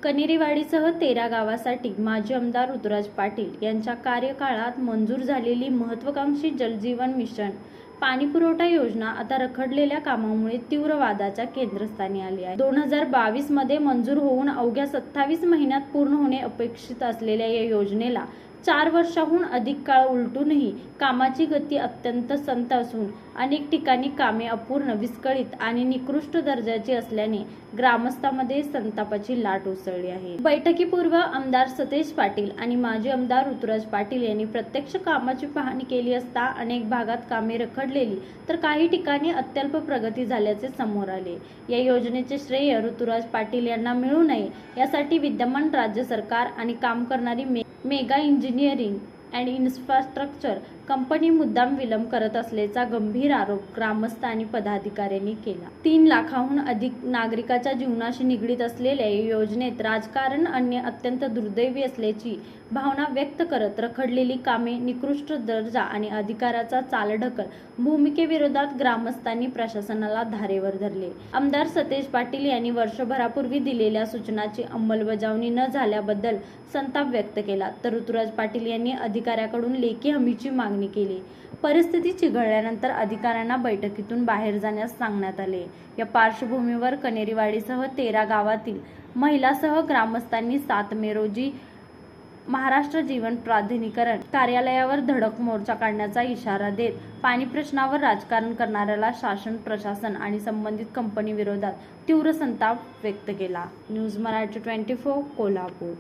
कनेरीवाडीसह 13 गावासाठी माजी आमदार ऋतुराज पाटील यांच्या कार्यकाळात मंजूर झालेली महत्त्वाकांक्षी जलजीवन मिशन पाणीपुरवठा योजना आता रखडलेल्या कामामुळे तीव्र वादाच्या केंद्रस्थानी आली आहे। 2022 मध्ये मंजूर होऊन अवघ्या 27 महिन्यात पूर्ण होणे अपेक्षित असलेल्या या योजनेला 4 वर्षांहून अधिक काळ उलटूनही कामाची गती अत्यंत संथ असून अनेक ठिकाणी कामे अपूर्ण, विस्कळीत आणि निकृष्ट दर्जाची असल्याने ग्रामस्थांमध्ये संतापाची लाट उसळली आहे। बैठकीपूर्व आमदार सतेज पाटील आणि माजी आमदार ऋतुराज पाटील यांनी प्रत्यक्ष कामाची पाहणी केली असता अनेक भागात कामे रखडलेली तर काही ठिकाणी अत्यल्प प्रगती झाल्याचे समोर आले। या योजनेचे श्रेय ऋतुराज पाटील यांना मिळू नये यासाठी विद्यमान राज्य सरकार आणि काम करणारी mega engineering and infrastructure company मुद्दाम विलंब करत असल्याचा गंभीर आरोप ग्रामस्थ आणि पदाधिकाऱ्यांनी केला। 3 लाखांहून अधिक नागरिकांच्या जीवनाशी निगडीत असलेल्या या योजनेत राजकारण अत्यंत दुर्दैवी असल्याची भावना व्यक्त करत रखडलेली कामे, निकृष्ट दर्जा आणि अधिकाराचा चालढकल भूमिकेविरोधात ग्रामस्थांनी प्रशासनाला धारेवर धरले। आमदार सतेज पाटील यांनी वर्षभरापूर्वी दिलेल्या सूचनांची अंमलबजावणी न झाल्याबद्दल संताप व्यक्त केला, तर ऋतुराज पाटील यांनी अधिकाऱ्याकडून लेखी हमीची मागणी केली। परिस्थिती चिघळल्यानंतर अधिकाऱ्यांना बैठकीतून बाहेर जाण्यास सांगण्यात आले। या पार्श्वभूमीवर कनेरीवाडीसह 13 गावातील महिलांसह ग्रामस्थांनी 7 मे रोजी महाराष्ट्र जीवन प्राधिकरण कार्यालयावर धडक मोर्चा काढण्याचा इशारा देत पाणी प्रश्नावर राजकारण करणाऱ्याला शासन, प्रशासन आणि संबंधित कंपनी विरोधात तीव्र संताप व्यक्त केला। न्यूज मराठी 24 कोल्हापूर।